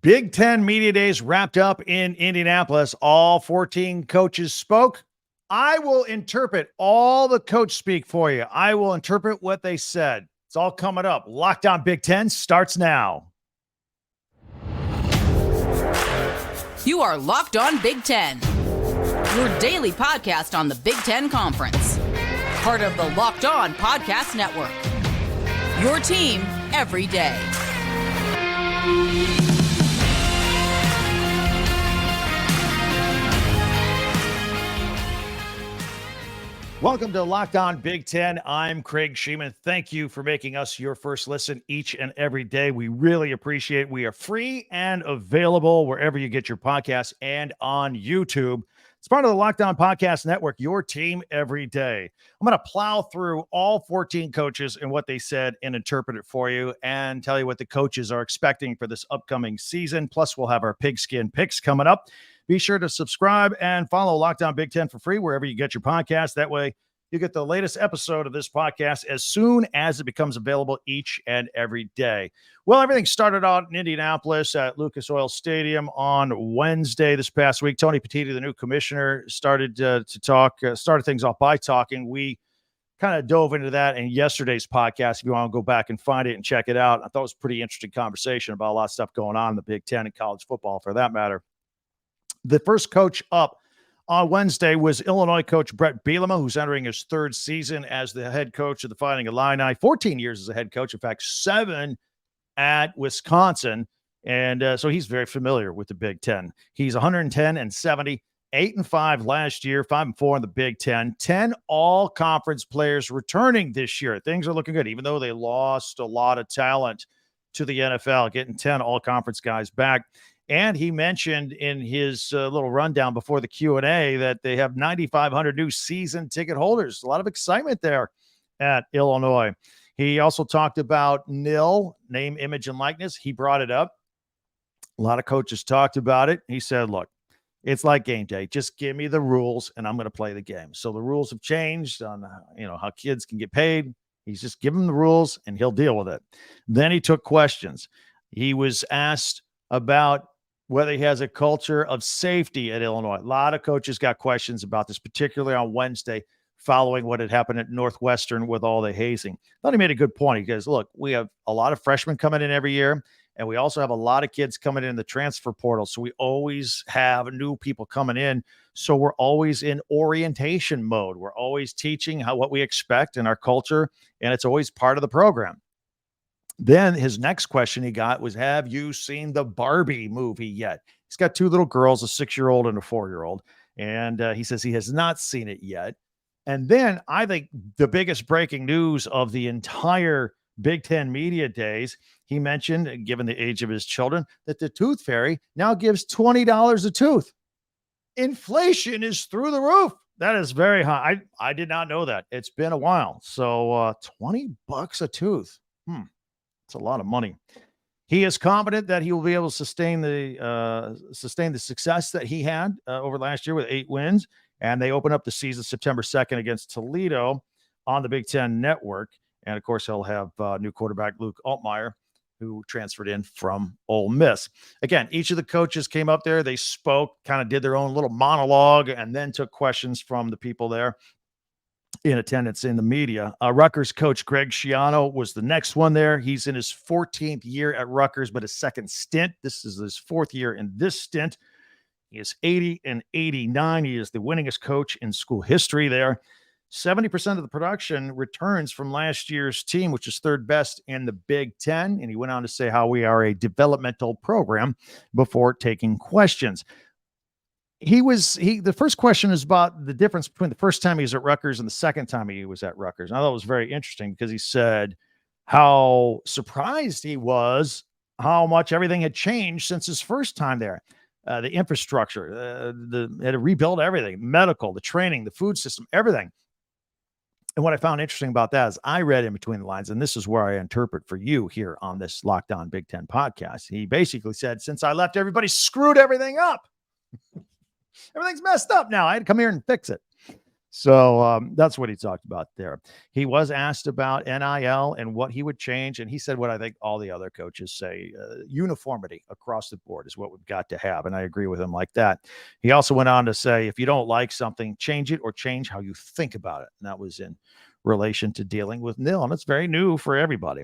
Big Ten Media Days wrapped up in Indianapolis. All 14 coaches spoke. I will interpret all the coach speak for you. I will interpret what they said. It's all coming up. Locked On Big Ten starts now. You are Locked On Big Ten, your daily podcast on the Big Ten Conference. Part of the Locked On Podcast Network. Your team every day. Welcome to Locked On Big Ten. I'm Craig Sheeman. Thank you for making us your first listen each and every day. We really appreciate it. We are free and available wherever you get your podcasts and on YouTube. It's part of the Locked On Podcast Network, your team every day. I'm going to plow through all 14 coaches and what they said and interpret it for you and tell you what the coaches are expecting for this upcoming season. Plus, we'll have our Pigskin picks coming up. Be sure to subscribe and follow Locked On Big Ten for free wherever you get your podcast. That way, you get the latest episode of this podcast as soon as it becomes available each and every day. Well, everything started out in Indianapolis at Lucas Oil Stadium on Wednesday this past week. Tony Petitti, the new commissioner, started things off by talking. We kind of dove into that in yesterday's podcast. If you want to go back and find it and check it out, I thought it was a pretty interesting conversation about a lot of stuff going on in the Big Ten and college football for that matter. The first coach up on Wednesday was Illinois coach Brett Bielema, who's entering his third season as the head coach of the Fighting Illini, 14 years as a head coach. In fact, 7 at Wisconsin. And so he's very familiar with the Big Ten. He's 110-70, 8-5 last year, 5-4 in the Big Ten, 10 all-conference players returning this year. Things are looking good, even though they lost a lot of talent to the NFL, getting 10 all-conference guys back. And he mentioned in his little rundown before the Q&A that they have 9,500 new season ticket holders. A lot of excitement there at Illinois. He also talked about NIL, name, image, and likeness. He brought it up. A lot of coaches talked about it. He said, look, it's like game day. Just give me the rules, and I'm going to play the game. So the rules have changed on how kids can get paid. He's just giving them the rules, and he'll deal with it. Then he took questions. He was asked about whether he has a culture of safety at Illinois. A lot of coaches got questions about this, particularly on Wednesday, following what had happened at Northwestern with all the hazing. I thought he made a good point. He goes, look, we have a lot of freshmen coming in every year, and we also have a lot of kids coming in the transfer portal. So we always have new people coming in. So we're always in orientation mode. We're always teaching what we expect in our culture, and it's always part of the program. Then his next question he got was, have you seen the Barbie movie yet? He's got 2 little girls, a 6-year-old and a 4-year-old. And he says he has not seen it yet. And then I think the biggest breaking news of the entire Big Ten Media Days, he mentioned, given the age of his children, that the Tooth Fairy now gives $20 a tooth. Inflation is through the roof. That is very high. I did not know that. It's been a while. So $20 a tooth. It's a lot of money. He is confident that he will be able to sustain the success that he had over last year with 8 wins. And they open up the season September 2nd against Toledo on the Big Ten Network. And, of course, he'll have new quarterback Luke Altmaier, who transferred in from Ole Miss. Again, each of the coaches came up there. They spoke, kind of did their own little monologue, and then took questions from the people there in attendance in the media. Rutgers coach Greg Schiano was the next one there. He's in his 14th year at Rutgers, but his second stint. This is his 4th year in this stint. He is 80-89. He is the winningest coach in school history there. 70% of the production returns from last year's team, which is 3rd best in the Big Ten. And he went on to say how we are a developmental program before taking questions. The first question is about the difference between the first time he was at Rutgers and the second time he was at Rutgers. And I thought it was very interesting because he said how surprised he was how much everything had changed since his first time there. The infrastructure, they had to rebuild everything, medical, the training, the food system, everything. And what I found interesting about that is I read in between the lines, and this is where I interpret for you here on this Locked On Big Ten podcast. He basically said, since I left, everybody screwed everything up. Everything's messed up now. I had to come here and fix it. So that's what he talked about there. He was asked about NIL and what he would change. And he said what I think all the other coaches say, uniformity across the board is what we've got to have. And I agree with him like that. He also went on to say, if you don't like something, change it or change how you think about it. And that was in relation to dealing with nil. And it's very new for everybody.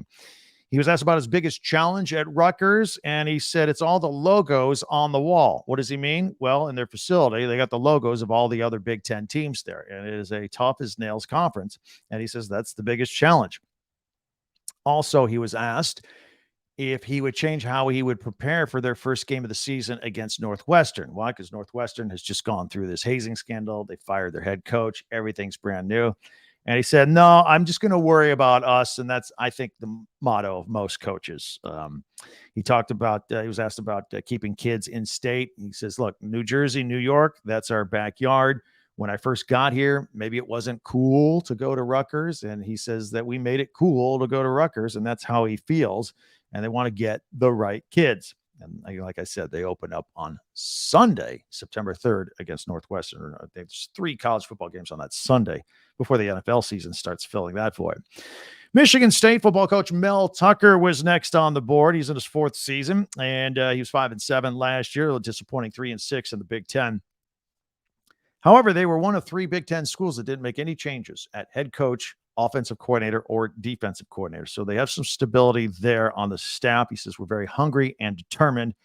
He was asked about his biggest challenge at Rutgers, and he said it's all the logos on the wall. What does he mean? Well, in their facility, they got the logos of all the other Big Ten teams there, and it is a tough as nails conference. And he says that's the biggest challenge. Also, he was asked if he would change how he would prepare for their first game of the season against Northwestern. Why? Because Northwestern has just gone through this hazing scandal. They fired their head coach. Everything's brand new. And he said, no, I'm just going to worry about us. And that's, I think, the motto of most coaches. He talked about, he was asked about keeping kids in state. He says, look, New Jersey, New York, that's our backyard. When I first got here, maybe it wasn't cool to go to Rutgers. And he says that we made it cool to go to Rutgers. And that's how he feels. And they want to get the right kids. And like I said, they open up on Sunday, September 3rd against Northwestern. I think there's 3 college football games on that Sunday before the NFL season starts filling that void. Michigan State football coach Mel Tucker was next on the board. He's in his 4th season, and he was 5-7 last year, a disappointing 3-6 in the Big Ten. However, they were one of 3 Big Ten schools that didn't make any changes at head coach, offensive coordinator, or defensive coordinator. So they have some stability there on the staff. He says, we're very hungry and determined.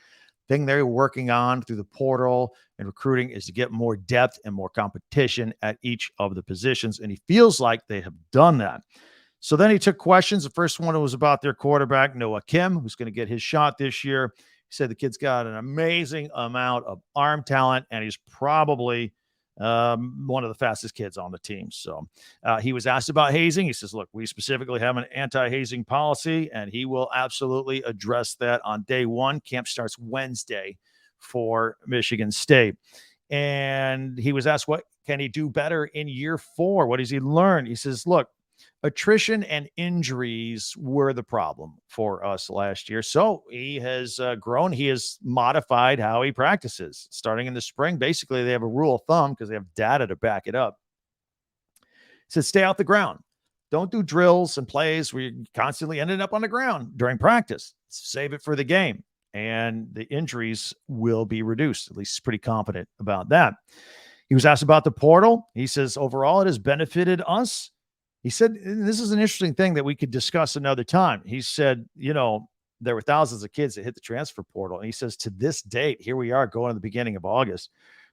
Thing they're working on through the portal and recruiting is to get more depth and more competition at each of the positions. And he feels like they have done that. So then he took questions. The first one was about their quarterback, Noah Kim, who's going to get his shot this year. He said the kid's got an amazing amount of arm talent, and he's probably one of the fastest kids on the team. So he was asked about hazing. He says, look, we specifically have an anti-hazing policy, and he will absolutely address that on day 1. Camp starts Wednesday for Michigan State. And he was asked, what can he do better in year 4? What does he learn? He says, look, attrition and injuries were the problem for us last year. So he has grown. He has modified how he practices. Starting in the spring, basically, they have a rule of thumb because they have data to back it up. He said, stay out the ground. Don't do drills and plays where you're constantly ending up on the ground during practice. Save it for the game. And the injuries will be reduced. At least he's pretty confident about that. He was asked about the portal. He says, overall, it has benefited us. He said, this is an interesting thing that we could discuss another time. He said, there were thousands of kids that hit the transfer portal. And he says, to this date, here we are going to the beginning of August.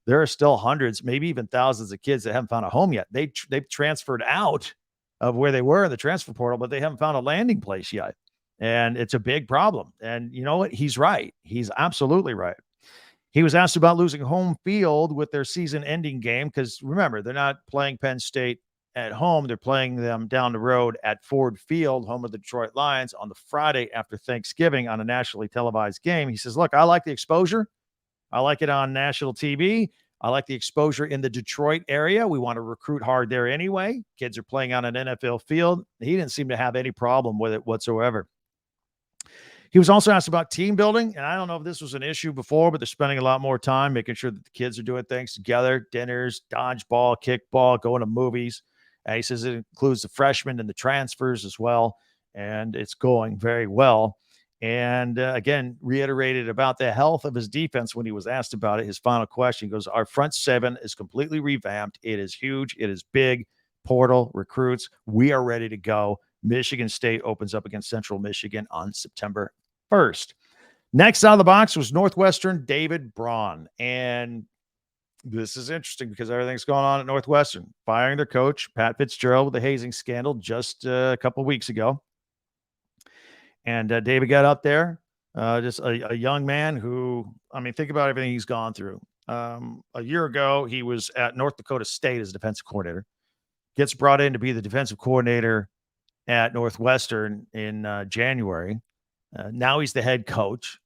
There are still hundreds, maybe even thousands of kids that haven't found a home yet. They've transferred out of where they were in the transfer portal, but they haven't found a landing place yet. And it's a big problem. And you know what? He's right. He's absolutely right. He was asked about losing home field with their season-ending game because, remember, they're not playing Penn State at home. They're playing them down the road at Ford Field, home of the Detroit Lions, on the Friday after Thanksgiving on a nationally televised game. He says, look, I like the exposure. I like it on national TV. I like the exposure in the Detroit area. We want to recruit hard there anyway. Kids are playing on an NFL field. He didn't seem to have any problem with it whatsoever. He was also asked about team building, and I don't know if this was an issue before, but they're spending a lot more time making sure that the kids are doing things together, dinners, dodgeball, kickball, going to movies. And he says it includes the freshmen and the transfers as well, and it's going very well. And again, reiterated about the health of his defense when he was asked about it. His final question goes, our front 7 is completely revamped. It is huge. It is big. Portal, recruits. We are ready to go. Michigan State opens up against Central Michigan on September 1st. Next out of the box was Northwestern David Braun. And this is interesting because everything's going on at Northwestern. Firing their coach, Pat Fitzgerald, with the hazing scandal just a couple of weeks ago. And David got up there, just a young man who, think about everything he's gone through. A year ago, he was at North Dakota State as defensive coordinator. Gets brought in to be the defensive coordinator at Northwestern in January. Now he's the head coach.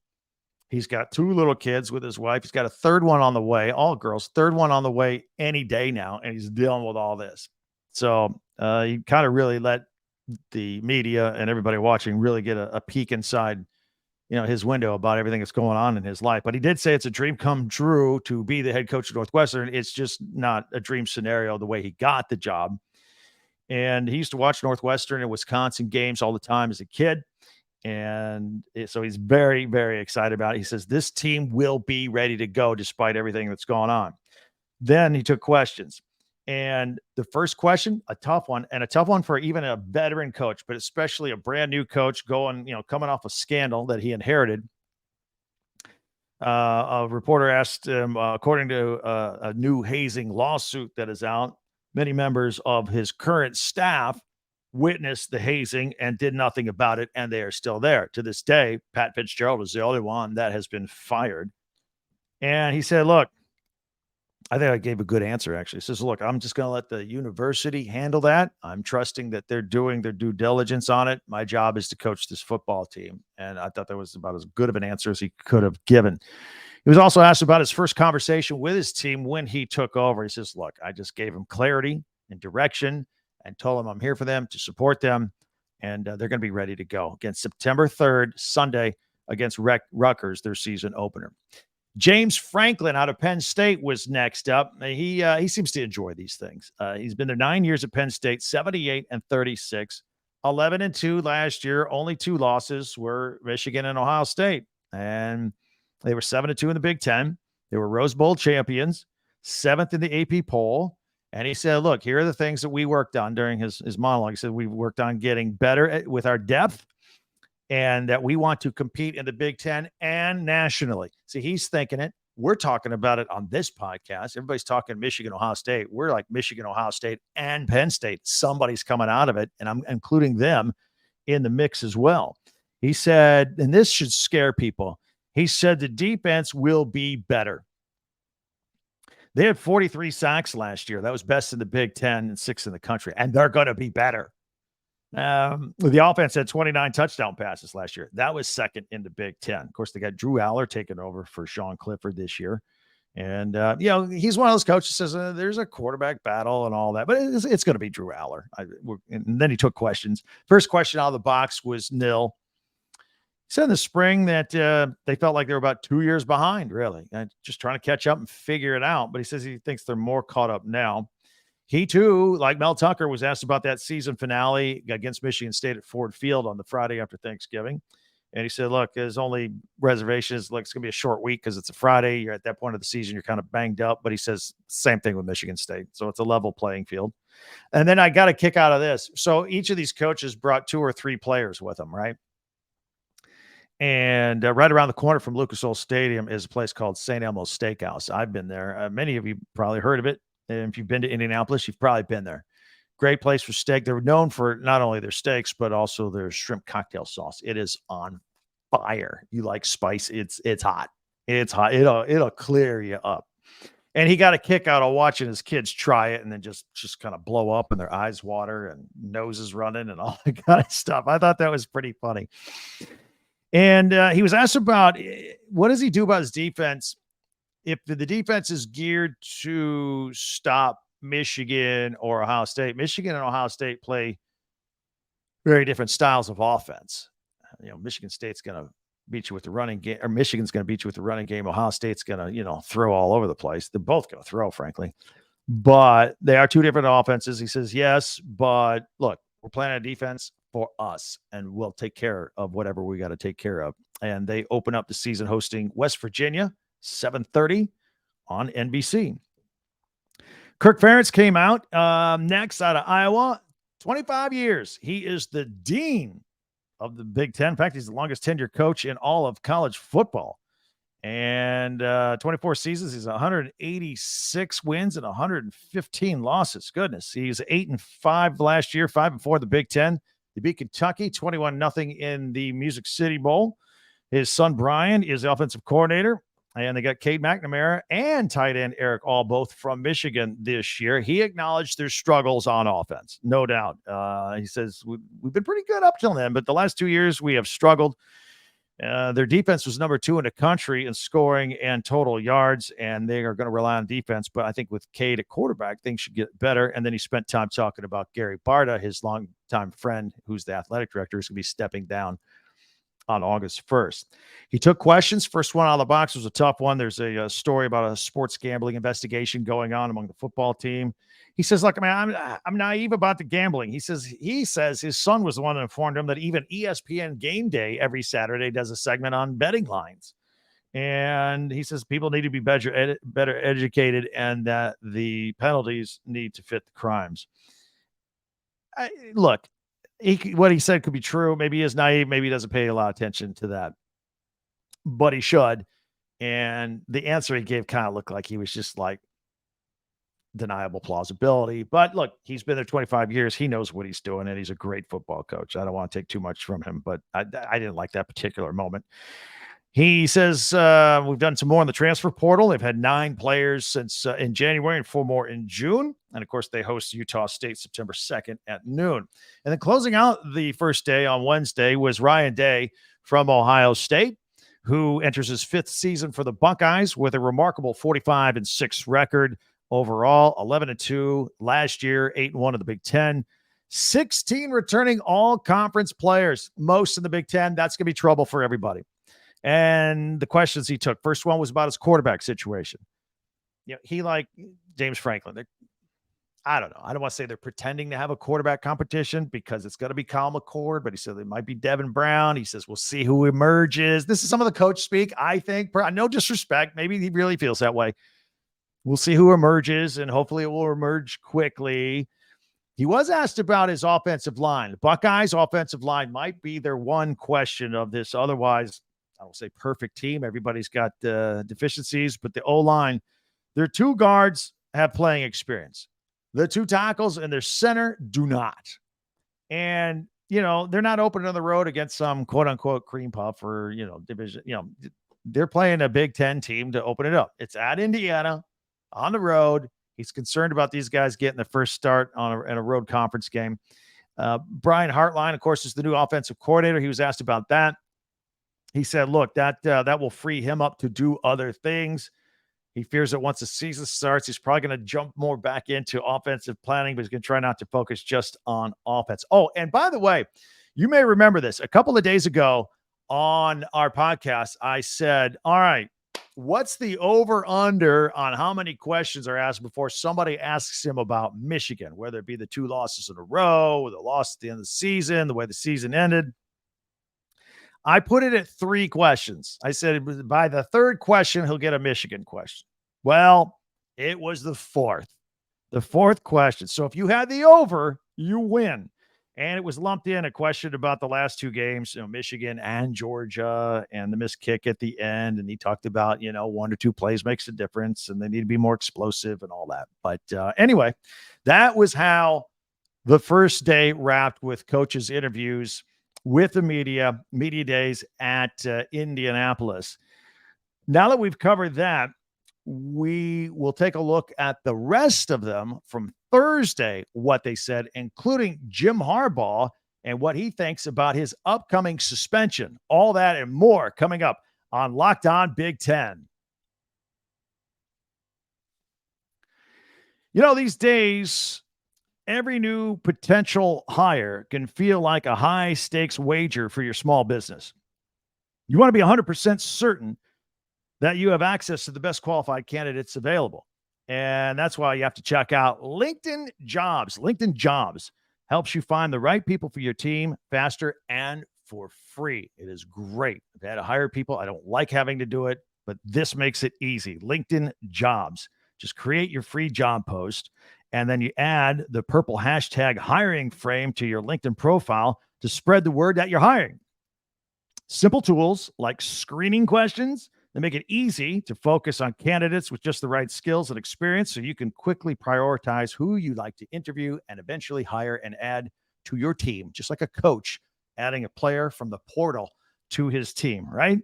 He's got 2 little kids with his wife. He's got a 3rd one on the way, all girls, 3rd one on the way any day now, and he's dealing with all this. So he kind of really let the media and everybody watching really get a peek inside his window about everything that's going on in his life. But he did say it's a dream come true to be the head coach of Northwestern. It's just not a dream scenario the way he got the job. And he used to watch Northwestern and Wisconsin games all the time as a kid. And so he's very, very excited about it. He says this team will be ready to go despite everything that's going on. Then he took questions. And the first question, a tough one for even a veteran coach, but especially a brand new coach coming off a scandal that he inherited. A reporter asked him, according to a new hazing lawsuit that is out, many members of his current staff witnessed the hazing and did nothing about it, and they are still there. To this day, Pat Fitzgerald is the only one that has been fired. And he said, look, I think I gave a good answer, actually. He says, look, I'm just going to let the university handle that. I'm trusting that they're doing their due diligence on it. My job is to coach this football team. And I thought that was about as good of an answer as he could have given. He was also asked about his first conversation with his team when he took over. He says, look, I just gave him clarity and direction and told them I'm here for them to support them. And they're going to be ready to go. Again, September 3rd, Sunday, against Rutgers, their season opener. James Franklin out of Penn State was next up. He seems to enjoy these things. He's been there 9 years at Penn State, 78-36, 11-2 last year. Only 2 losses were Michigan and Ohio State. And they were 7-2 in the Big Ten. They were Rose Bowl champions, 7th in the AP poll. And he said, look, here are the things that we worked on during his monologue. He said, we worked on getting better with our depth, and that we want to compete in the Big Ten and nationally. See, he's thinking it. We're talking about it on this podcast. Everybody's talking Michigan, Ohio State. We're like Michigan, Ohio State, and Penn State. Somebody's coming out of it, and I'm including them in the mix as well. He said, and this should scare people, he said the defense will be better. They had 43 sacks last year. That was best in the Big Ten and 6th in the country, and they're going to be better. The offense had 29 touchdown passes last year. That was 2nd in the Big Ten. Of course, they got Drew Aller taking over for Sean Clifford this year. And, he's one of those coaches who says there's a quarterback battle and all that, but it's going to be Drew Aller. And then he took questions. First question out of the box was nil. He said in the spring that they felt like they were about 2 years behind, really, and just trying to catch up and figure it out. But he says he thinks they're more caught up now. He, too, like Mel Tucker, was asked about that season finale against Michigan State at Ford Field on the Friday after Thanksgiving. And he said, look, his only reservation is, it's going to be a short week because it's a Friday. You're at that point of the season, you're kind of banged up. But he says, same thing with Michigan State. So it's a level playing field. And then I got a kick out of this. So each of these coaches brought 2 or 3 players with them, right? And right around the corner from Lucas Oil Stadium is a place called St. Elmo's Steakhouse. I've been there. Many of you probably heard of it. And if you've been to Indianapolis, you've probably been there. Great place for steak. They're known for not only their steaks, but also their shrimp cocktail sauce. It is on fire. You like spice. It's hot. It's hot. It'll clear you up. And he got a kick out of watching his kids try it and then just kind of blow up and their eyes water and noses running and all that kind of stuff. I thought that was pretty funny. And he was asked about what does he do about his defense if the defense is geared to stop Michigan or Ohio State. Michigan and Ohio State play very different styles of offense. Michigan State's going to beat you with the running game, or Michigan's going to beat you with the running game. Ohio State's going to, throw all over the place. They're both going to throw, frankly. But they are 2 different offenses. He says, yes, but look, we're playing a defense for us, and we'll take care of whatever we got to take care of. And they open up the season hosting West Virginia, 7:30 on NBC. Kirk Ferentz came out next out of Iowa, 25 years. He is the dean of the Big Ten. In fact, he's the longest tenured coach in all of college football. And 24 seasons, he's 186 wins and 115 losses. Goodness, he's 8-5 last year, 5-4 the Big Ten. They beat Kentucky 21-0 in the Music City Bowl. His son Brian is the offensive coordinator. And they got Cade McNamara and tight end Eric All, both from Michigan this year. He acknowledged their struggles on offense, no doubt. He says, we've been pretty good up till then, but the last 2 years we have struggled. Their defense was number 2 in the country in scoring and total yards, and they are going to rely on defense. But I think with Cade at quarterback, things should get better. And then he spent time talking about Gary Barta, his longtime friend, who's the athletic director, who's going to be stepping down on August 1st. He took questions. First one out of the box was a tough one. There's a story about a sports gambling investigation going on among the football team. He says, look, I'm naive about the gambling. He says his son was the one that informed him that even ESPN Game Day every Saturday does a segment on betting lines. And he says people need to be better educated and that the penalties need to fit the crimes. Look, what he said could be true. Maybe he is naive. Maybe he doesn't pay a lot of attention to that. But he should. And the answer he gave kind of looked like he was just like deniable plausibility. But look, he's been there 25 years. He knows what he's doing, and he's a great football coach. I don't want to take too much from him, but I didn't like that particular moment. He says we've done some more in the transfer portal. They've had 9 players since in January and 4 more in June. And, of course, they host Utah State September 2nd at noon. And then closing out the first day on Wednesday was Ryan Day from Ohio State, who enters his 5th season for the Buckeyes with a remarkable 45-6 record overall, 11-2 last year, 8-1 in the Big Ten. 16 returning all-conference players, most in the Big Ten. That's going to be trouble for everybody. And the questions he took, first one was about his quarterback situation. He like James Franklin. I don't know. I don't want to say they're pretending to have a quarterback competition because it's going to be Kyle McCord, but he said it might be Devin Brown. He says, we'll see who emerges. This is some of the coach speak, I think. No disrespect. Maybe he really feels that way. We'll see who emerges, and hopefully it will emerge quickly. He was asked about his offensive line. The Buckeyes' offensive line might be their one question of this otherwise, I don't say perfect team. Everybody's got deficiencies, but the O-line, their 2 guards have playing experience. The 2 tackles and their center do not. And, they're not opening on the road against some quote unquote cream puff or, division. They're playing a Big Ten team to open it up. It's at Indiana on the road. He's concerned about these guys getting the first start in a road conference game. Brian Hartline, of course, is the new offensive coordinator. He was asked about that. He said, look, that will free him up to do other things. He fears that once the season starts, he's probably going to jump more back into offensive planning, but he's going to try not to focus just on offense. Oh, and by the way, you may remember this. A couple of days ago on our podcast, I said, all right, what's the over-under on how many questions are asked before somebody asks him about Michigan, whether it be the 2 losses in a row, or the loss at the end of the season, the way the season ended? I put it at 3 questions. I said by the 3rd question, he'll get a Michigan question. Well, it was the 4th question. So if you had the over, you win. And it was lumped in a question about the last 2 games, Michigan and Georgia, and the missed kick at the end. And he talked about, 1 or 2 plays makes a difference, and they need to be more explosive and all that. But anyway, that was how the first day wrapped with coaches' interviews with the media days at Indianapolis. Now that we've covered that, we will take a look at the rest of them from Thursday, what they said, including Jim Harbaugh and what he thinks about his upcoming suspension. All that and more coming up on Locked On Big Ten. These days, every new potential hire can feel like a high-stakes wager for your small business. You want to be 100% certain that you have access to the best qualified candidates available. And that's why you have to check out LinkedIn Jobs. LinkedIn Jobs helps you find the right people for your team faster and for free. It is great. I've had to hire people. I don't like having to do it, but this makes it easy. LinkedIn Jobs. Just create your free job post, and then you add the purple hashtag hiring frame to your LinkedIn profile to spread the word that you're hiring. Simple tools like screening questions that make it easy to focus on candidates with just the right skills and experience so you can quickly prioritize who you'd like to interview and eventually hire and add to your team, just like a coach adding a player from the portal to his team, right?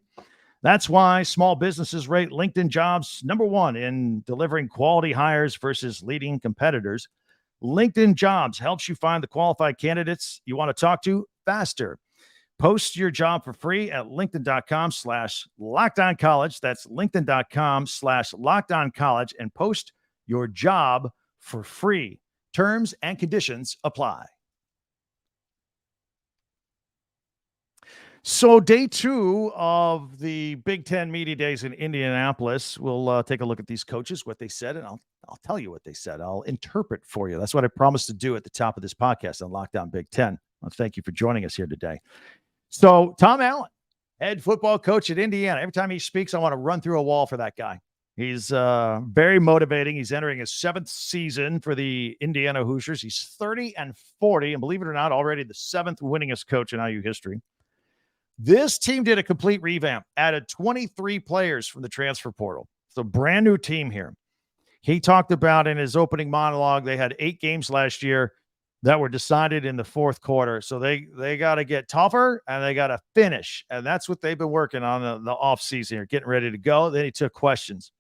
That's why small businesses rate LinkedIn Jobs number 1 in delivering quality hires versus leading competitors. LinkedIn Jobs helps you find the qualified candidates you want to talk to faster. Post your job for free at linkedin.com/LockedOnCollege. That's linkedin.com/LockedOnCollege and post your job for free. Terms and conditions apply. So day 2 of the Big Ten Media Days in Indianapolis, we'll take a look at these coaches, what they said, and I'll tell you what they said. I'll interpret for you. That's what I promised to do at the top of this podcast on Lockdown Big Ten. Well, thank you for joining us here today. So Tom Allen, head football coach at Indiana. Every time he speaks, I want to run through a wall for that guy. He's very motivating. He's entering his 7th season for the Indiana Hoosiers. He's 30-40, and believe it or not, already the 7th winningest coach in IU history. This team did a complete revamp, added 23 players from the transfer portal. It's a brand new team here. He talked about in his opening monologue, they had 8 games last year that were decided in the 4th quarter. So they got to get tougher and they got to finish. And that's what they've been working on the offseason here, getting ready to go. Then he took questions.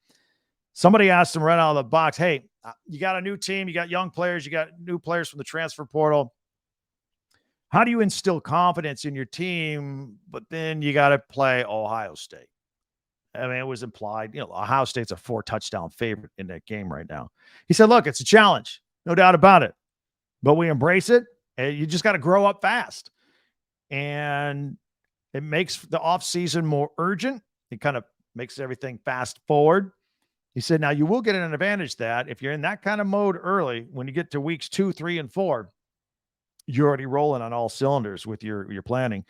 Somebody asked him right out of the box, hey, you got a new team, you got young players, you got new players from the transfer portal. How do you instill confidence in your team, but then you got to play Ohio State? I mean, it was implied, Ohio State's a 4-touchdown favorite in that game right now. He said, look, it's a challenge, no doubt about it, but we embrace it. And you just got to grow up fast. And it makes the offseason more urgent. It kind of makes everything fast forward. He said, now you will get an advantage that if you're in that kind of mode early, when you get to weeks 2, 3, and 4, you're already rolling on all cylinders with your planning.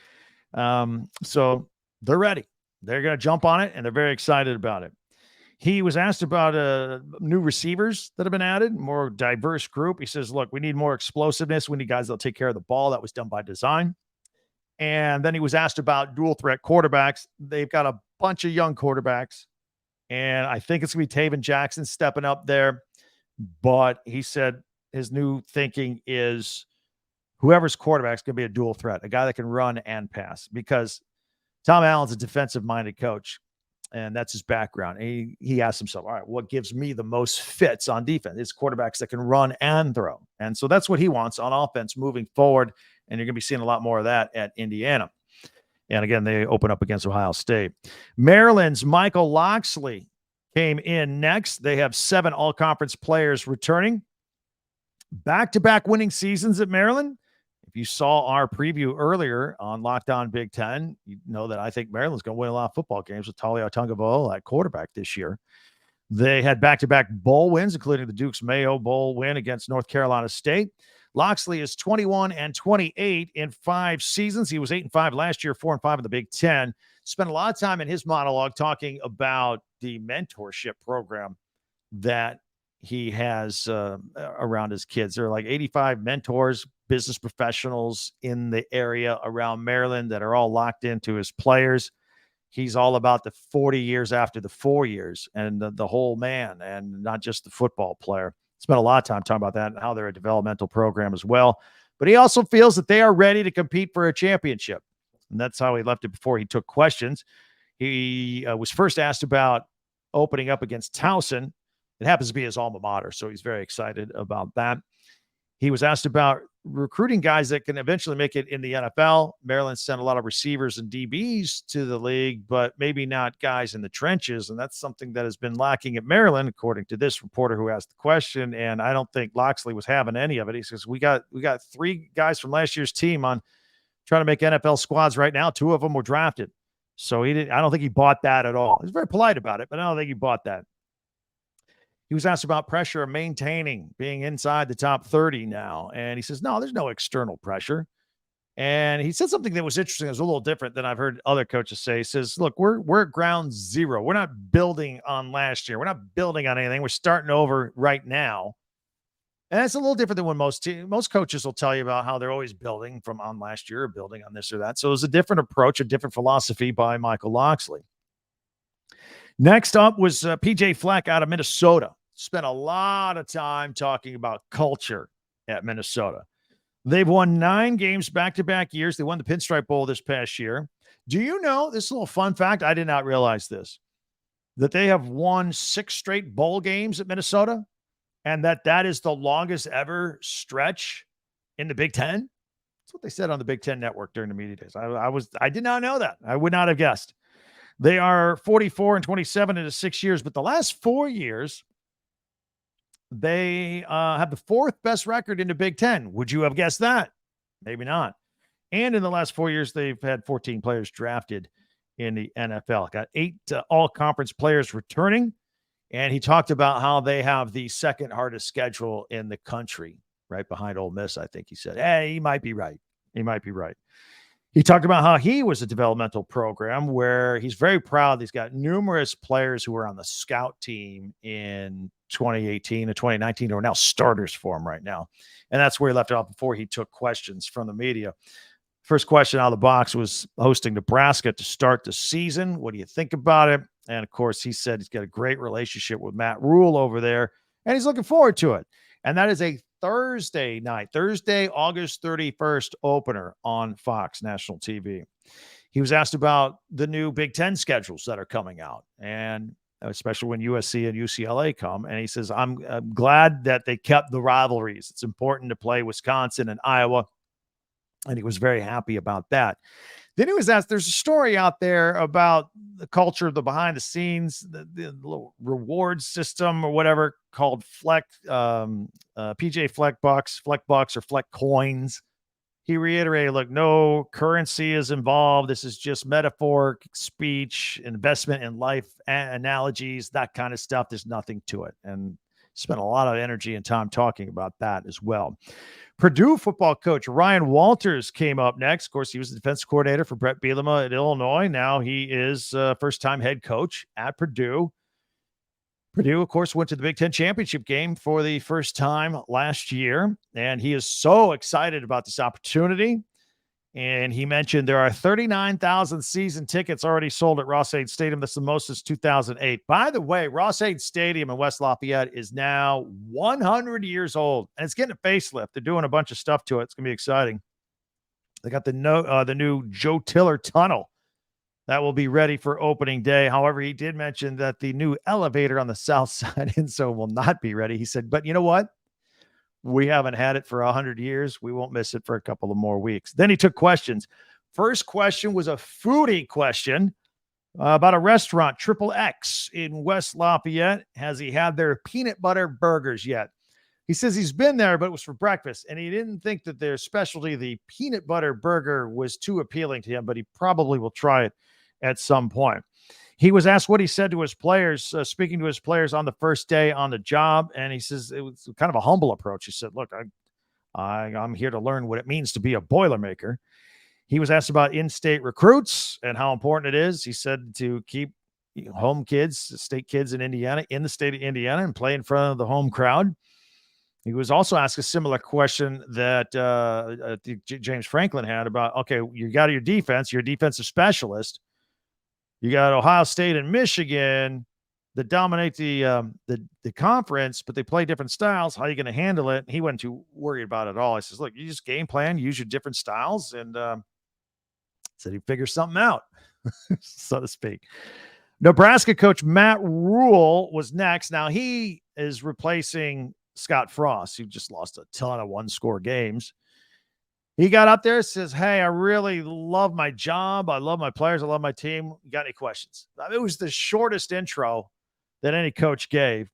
So they're ready. They're going to jump on it, and they're very excited about it. He was asked about new receivers that have been added, more diverse group. He says, look, we need more explosiveness. We need guys that'll take care of the ball. That was done by design. And then he was asked about dual threat quarterbacks. They've got a bunch of young quarterbacks, and I think it's going to be Taven Jackson stepping up there. But he said his new thinking is whoever's quarterback is going to be a dual threat, a guy that can run and pass, because Tom Allen's a defensive-minded coach, and that's his background. And he asked himself, all right, what gives me the most fits on defense? It's quarterbacks that can run and throw. And so that's what he wants on offense moving forward, and you're going to be seeing a lot more of that at Indiana. And again, they open up against Ohio State. Maryland's Michael Locksley came in next. They have 7 all-conference players returning. Back-to-back winning seasons at Maryland. If you saw our preview earlier on Locked On Big Ten, you know that I think Maryland's going to win a lot of football games with Talia Tungavailoa at quarterback this year. They had back-to-back bowl wins, including the Duke's Mayo Bowl win against North Carolina State. Locksley is 21-28 in 5 seasons. He was 8-5 last year, 4-5 in the Big Ten. Spent a lot of time in his monologue talking about the mentorship program that he has around his kids. There are like 85 mentors, business professionals in the area around Maryland that are all locked into his players. He's all about the 40 years after the 4 years and the whole man, and not just the football player. Spent a lot of time talking about that and how they're a developmental program as well. But he also feels that they are ready to compete for a championship. And that's how he left it before he took questions. He was first asked about opening up against Towson. It happens to be his alma mater, so he's very excited about that. He was asked about recruiting guys that can eventually make it in the NFL. Maryland sent a lot of receivers and DBs to the league, but maybe not guys in the trenches, and that's something that has been lacking at Maryland, according to this reporter who asked the question, and I don't think Locksley was having any of it. He says, we got 3 guys from last year's team on trying to make NFL squads right now. 2 of them were drafted. So I don't think he bought that at all. He's very polite about it, but I don't think he bought that. He was asked about pressure of maintaining, being inside the top 30 now. And he says, no, there's no external pressure. And he said something that was interesting. It was a little different than I've heard other coaches say. He says, look, we're at ground zero. We're not building on last year. We're not building on anything. We're starting over right now. And it's a little different than when most coaches will tell you about how they're always building from on last year or building on this or that. So it was a different approach, a different philosophy by Michael Locksley. Next up was PJ Fleck out of Minnesota. Spent a lot of time talking about culture at Minnesota. They've won 9 games back-to-back years. They won the Pinstripe Bowl this past year. Do you know, this little fun fact, I did not realize this, that they have won 6 straight bowl games at Minnesota, and that is the longest ever stretch in the Big Ten? That's what they said on the Big Ten Network during the media days. I did not know that. I would not have guessed. They are 44-27 in the 6 years, but the last 4 years, they have the 4th best record in the Big Ten. Would you have guessed that? Maybe not. And in the last 4 years, they've had 14 players drafted in the NFL. Got 8 all-conference players returning. And he talked about how they have the second hardest schedule in the country, right behind Ole Miss, I think he said. Hey, he might be right. He might be right. He talked about how he was a developmental program where he's very proud. He's got numerous players who were on the scout team in 2018 and 2019 who are now starters for him right now. And that's where he left off before he took questions from the media. First question out of the box was hosting Nebraska to start the season. What do you think about it? And, of course, he said he's got a great relationship with Matt Rhule over there, and he's looking forward to it. And that is a Thursday night, Thursday, August 31st opener on Fox National TV. He was asked about the new Big Ten schedules that are coming out, and especially when USC and UCLA come. And he says, I'm glad that they kept the rivalries. It's important to play Wisconsin and Iowa. And he was very happy about that. Then he was asked, there's a story out there about the culture of the behind the scenes, the little reward system or whatever called Fleck, PJ Fleck bucks or Fleck coins. He reiterated, look, no currency is involved. This is just metaphoric speech, investment in life analogies, that kind of stuff. There's nothing to it. And spent a lot of energy and time talking about that as well. Purdue football coach Ryan Walters came up next. Of course, he was the defense coordinator for Brett Bielema at Illinois. Now he is first-time head coach at Purdue. Purdue, of course, went to the Big Ten championship game for the first time last year, and he is so excited about this opportunity. And he mentioned there are 39,000 season tickets already sold at Ross-Ade Stadium. That's the most since 2008. By the way, Ross-Ade Stadium in West Lafayette is now 100 years old, and it's getting a facelift. They're doing a bunch of stuff to it. It's going to be exciting. They got the new Joe Tiller Tunnel that will be ready for opening day. However, he did mention that the new elevator on the south side and so will not be ready. He said, but you know what? We haven't had it for 100 years. We won't miss it for a couple of more weeks. Then he took questions. First question was a foodie question about a restaurant, Triple X in West Lafayette. Has he had their peanut butter burgers yet? He says he's been there, but it was for breakfast, and he didn't think that their specialty, the peanut butter burger, was too appealing to him, but he probably will try it at some point. He was asked what he said to his players, speaking to his players on the first day on the job, and he says it was kind of a humble approach. He said, look, I'm here to learn what it means to be a Boilermaker. He was asked about in-state recruits and how important it is. He said to keep home kids, state kids in Indiana, in the state of Indiana, and play in front of the home crowd. He was also asked a similar question that James Franklin had about, okay, you got your defense, you're a defensive specialist. You got Ohio State and Michigan that dominate the conference, but they play different styles. How are you going to handle it? He wasn't too worried about it at all. He says, look, you just game plan, use your different styles, and said he figures something out, so to speak. Nebraska coach Matt Rhule was next. Now he is replacing Scott Frost, who just lost a ton of one-score games. He got up there and says, hey, I really love my job. I love my players. I love my team. You got any questions? It was the shortest intro that any coach gave.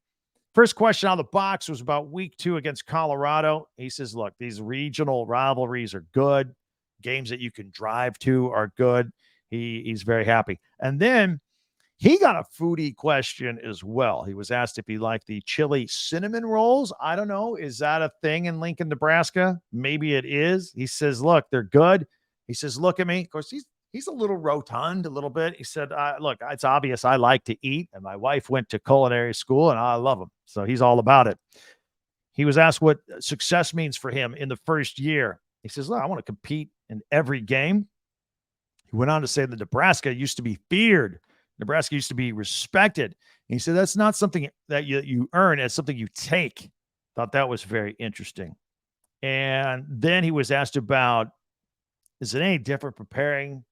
First question out of the box was about week 2 against Colorado. He says, look, these regional rivalries are good. Games that you can drive to are good. He's very happy. And then he got a foodie question as well. He was asked if he liked the chili cinnamon rolls. I don't know. Is that a thing in Lincoln, Nebraska? Maybe it is. He says, look, they're good. He says, look at me. Of course, he's a little rotund a little bit. He said, look, it's obvious I like to eat, and my wife went to culinary school, and I love them. So he's all about it. He was asked what success means for him in the first year. He says, look, I want to compete in every game. He went on to say that Nebraska used to be feared. Nebraska used to be respected. And he said, that's not something that you earn. It's something you take. Thought that was very interesting. And then he was asked about, is it any different preparing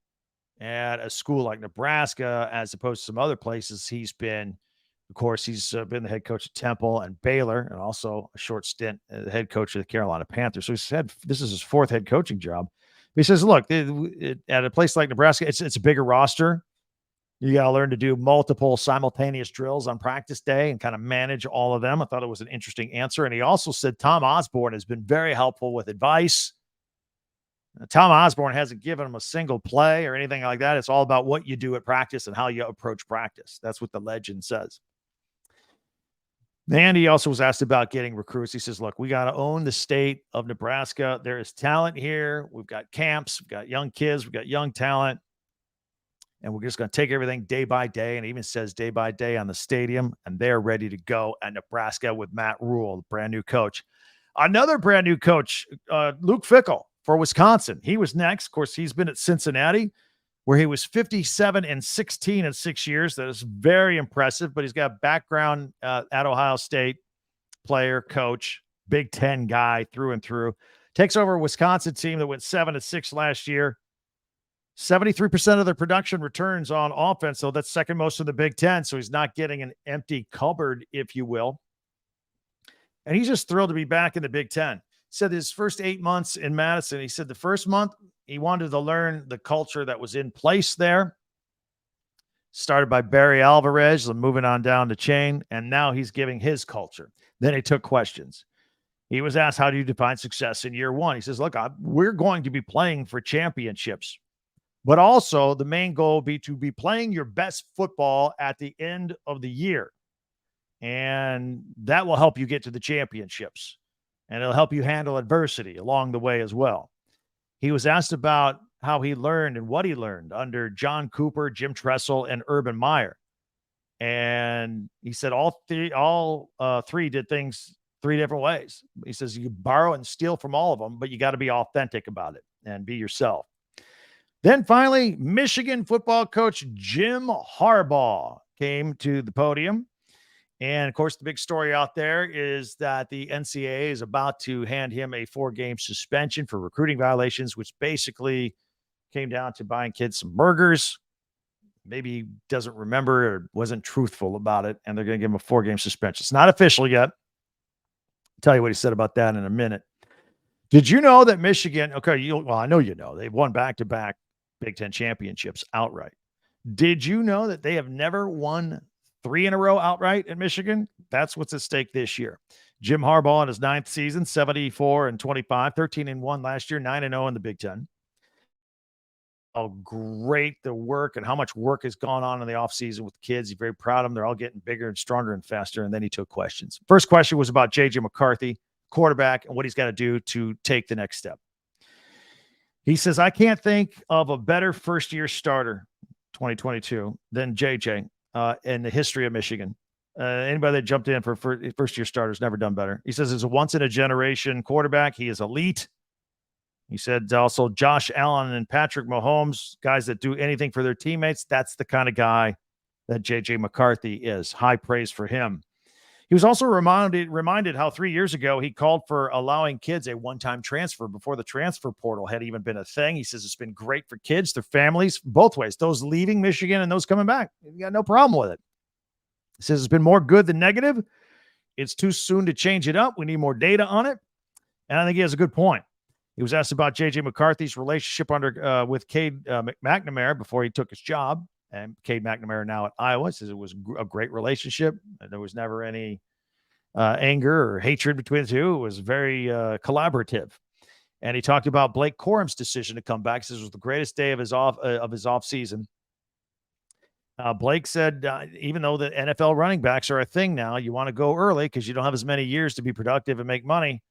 at a school like Nebraska as opposed to some other places he's been? Of course, he's been the head coach at Temple and Baylor, and also a short stint as the head coach of the Carolina Panthers. So he said this is his 4th head coaching job. He says, look, at a place like Nebraska, it's a bigger roster. You got to learn to do multiple simultaneous drills on practice day and kind of manage all of them. I thought it was an interesting answer. And he also said Tom Osborne has been very helpful with advice. Tom Osborne hasn't given him a single play or anything like that. It's all about what you do at practice and how you approach practice. That's what the legend says. And he also was asked about getting recruits. He says, look, we got to own the state of Nebraska. There is talent here. We've got camps. We've got young kids. We've got young talent. And we're just going to take everything day by day. And even says day by day on the stadium. And they're ready to go at Nebraska with Matt Rhule, the brand new coach. Another brand new coach, Luke Fickell for Wisconsin. He was next. Of course, he's been at Cincinnati, where he was 57-16 in 6 years. That is very impressive, but he's got background at Ohio State, player, coach, Big Ten guy through and through. Takes over a Wisconsin team that went 7-6 last year. 73% of their production returns on offense, so that's second most in the Big Ten, so he's not getting an empty cupboard, if you will. And he's just thrilled to be back in the Big Ten. Said his first 8 months in Madison, he said the first month he wanted to learn the culture that was in place there. Started by Barry Alvarez, moving on down the chain, and now he's giving his culture. Then he took questions. He was asked, how do you define success in year one? He says, look, we're going to be playing for championships, but also the main goal will be to be playing your best football at the end of the year. And that will help you get to the championships. And it'll help you handle adversity along the way as well. He was asked about how he learned and what he learned under John Cooper, Jim Tressel, and Urban Meyer. And he said all three did things three different ways. He says you borrow and steal from all of them, but you got to be authentic about it and be yourself. Then finally, Michigan football coach Jim Harbaugh came to the podium. And, of course, the big story out there is that the NCAA is about to hand him a 4-game suspension for recruiting violations, which basically came down to buying kids some burgers. Maybe he doesn't remember or wasn't truthful about it, and they're going to give him a 4-game suspension. It's not official yet. I'll tell you what he said about that in a minute. Did you know that Michigan, I know you know, they've won back-to-back Big Ten championships outright. Did you know that they have never won 3 in a row outright at Michigan? That's what's at stake this year. Jim Harbaugh in his 9th season, 74-25, 13-1 last year, 9-0 in the Big Ten. How great the work and how much work has gone on in the offseason with the kids. He's very proud of them. They're all getting bigger and stronger and faster. And then he took questions. First question was about J.J. McCarthy, quarterback, and what he's got to do to take the next step. He says, I can't think of a better first-year starter, 2022, than J.J., in the history of Michigan. Anybody that jumped in for first-year starters never done better. He says he's a once-in-a-generation quarterback. He is elite. He said also Josh Allen and Patrick Mahomes, guys that do anything for their teammates. That's the kind of guy that J.J. McCarthy is. High praise for him. He was also reminded how 3 years ago he called for allowing kids a one-time transfer before the transfer portal had even been a thing. He says it's been great for kids, their families, both ways. Those leaving Michigan and those coming back. You got no problem with it. He says it's been more good than negative. It's too soon to change it up. We need more data on it. And I think he has a good point. He was asked about J.J. McCarthy's relationship with Cade McNamara before he took his job. And Cade McNamara now at Iowa says it was a great relationship. There was never any anger or hatred between the two. It was very collaborative. And he talked about Blake Corum's decision to come back. He says it was the greatest day of his off season. Blake said, even though the NFL running backs are a thing now, you want to go early because you don't have as many years to be productive and make money.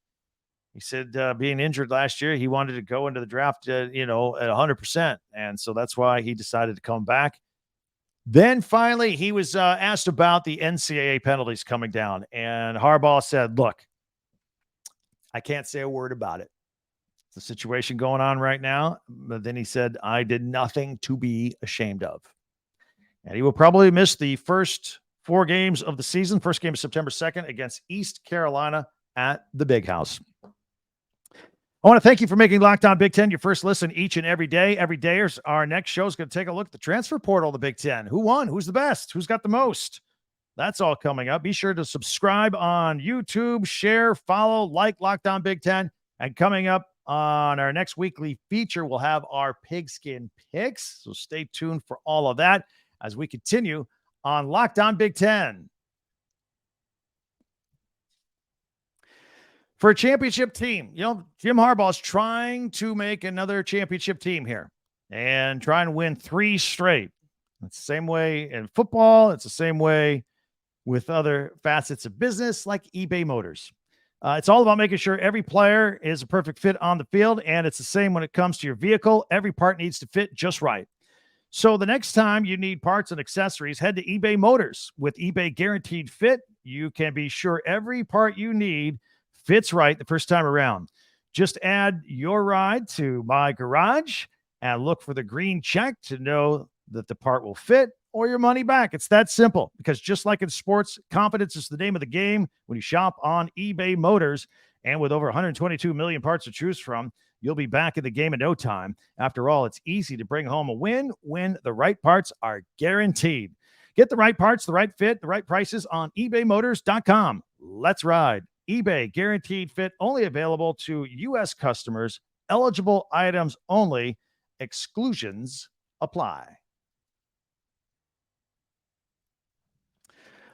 He said being injured last year, he wanted to go into the draft, at 100%. And so that's why he decided to come back. Then finally, he was asked about the NCAA penalties coming down. And Harbaugh said, look, I can't say a word about it. It's a situation going on right now. But then he said, I did nothing to be ashamed of. And he will probably miss the first 4 games of the season. First game is September 2nd against East Carolina at the Big House. I want to thank you for making Locked On Big Ten your first listen each and every day. Every day, our next show is going to take a look at the transfer portal of the Big Ten. Who won? Who's the best? Who's got the most? That's all coming up. Be sure to subscribe on YouTube, share, follow, like Locked On Big Ten. And coming up on our next weekly feature, we'll have our Pigskin picks. So stay tuned for all of that as we continue on Locked On Big Ten. for a championship team. Jim Harbaugh is trying to make another championship team here and try and win 3 straight. It's the same way in football. It's the same way with other facets of business like eBay Motors. It's all about making sure every player is a perfect fit on the field, and it's the same when it comes to your vehicle. Every part needs to fit just right. So the next time you need parts and accessories, head to eBay Motors. With eBay Guaranteed Fit, you can be sure every part you need fits right the first time around. Just add your ride to My Garage and look for the green check to know that the part will fit or your money back. It's that simple, because just like in sports, confidence is the name of the game when you shop on eBay Motors. And with over 122 million parts to choose from, you'll be back in the game in no time. After all, it's easy to bring home a win when the right parts are guaranteed. Get the right parts, the right fit, the right prices on ebaymotors.com. Let's ride. eBay Guaranteed Fit, only available to U.S. customers. Eligible items only. Exclusions apply.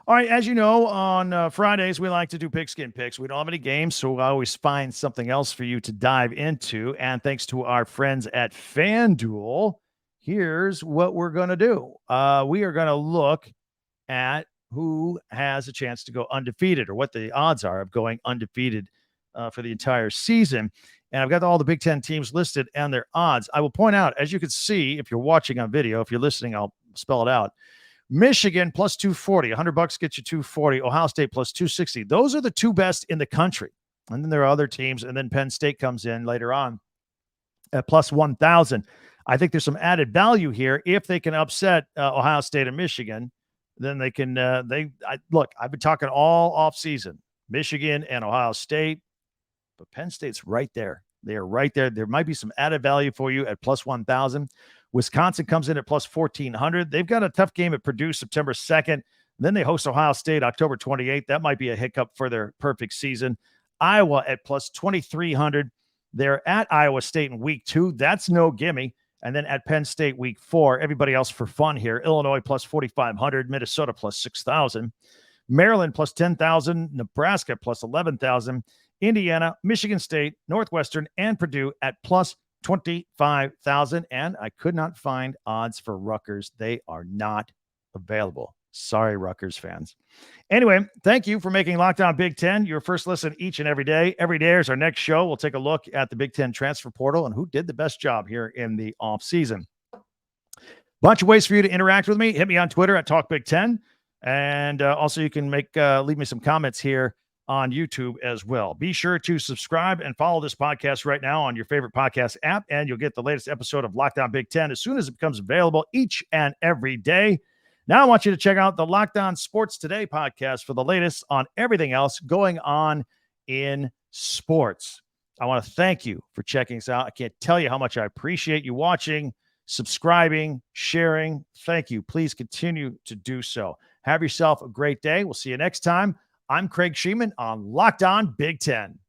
All right, as you know, on Fridays, we like to do Pigskin picks. We don't have any games, so I always find something else for you to dive into. And thanks to our friends at FanDuel, here's what we're going to do. We are going to look at who has a chance to go undefeated, or what the odds are of going undefeated for the entire season. And I've got all the Big Ten teams listed and their odds. I will point out, as you can see, if you're watching on video, if you're listening, I'll spell it out. Michigan plus 240, $100 gets you 240. Ohio State plus 260. Those are the 2 best in the country. And then there are other teams. And then Penn State comes in later on at plus 1,000. I think there's some added value here. If they can upset Ohio State and Michigan, then they can, look, I've been talking all off season, Michigan and Ohio State, but Penn State's right there. They are right there. There might be some added value for you at plus 1,000. Wisconsin comes in at plus 1,400. They've got a tough game at Purdue September 2nd. Then they host Ohio State October 28th. That might be a hiccup for their perfect season. Iowa at plus 2,300. They're at Iowa State in week 2. That's no gimme. And then at Penn State week 4, everybody else for fun here. Illinois plus 4,500. Minnesota plus 6,000. Maryland plus 10,000. Nebraska plus 11,000. Indiana, Michigan State, Northwestern, and Purdue at plus 25,000. And I could not find odds for Rutgers. They are not available. Sorry, Rutgers fans. Anyway, thank you for making Locked On Big Ten your first listen each and every day. Every day is our next show. We'll take a look at the Big Ten transfer portal and who did the best job here in the offseason. Bunch of ways for you to interact with me. Hit me on Twitter at Talk Big Ten. And also you can leave me some comments here on YouTube as well. Be sure to subscribe and follow this podcast right now on your favorite podcast app, and you'll get the latest episode of Locked On Big Ten as soon as it becomes available each and every day. Now I want you to check out the Locked On Sports Today podcast for the latest on everything else going on in sports. I want to thank you for checking us out. I can't tell you how much I appreciate you watching, subscribing, sharing. Thank you. Please continue to do so. Have yourself a great day. We'll see you next time. I'm Craig Sheeman on Locked On Big Ten.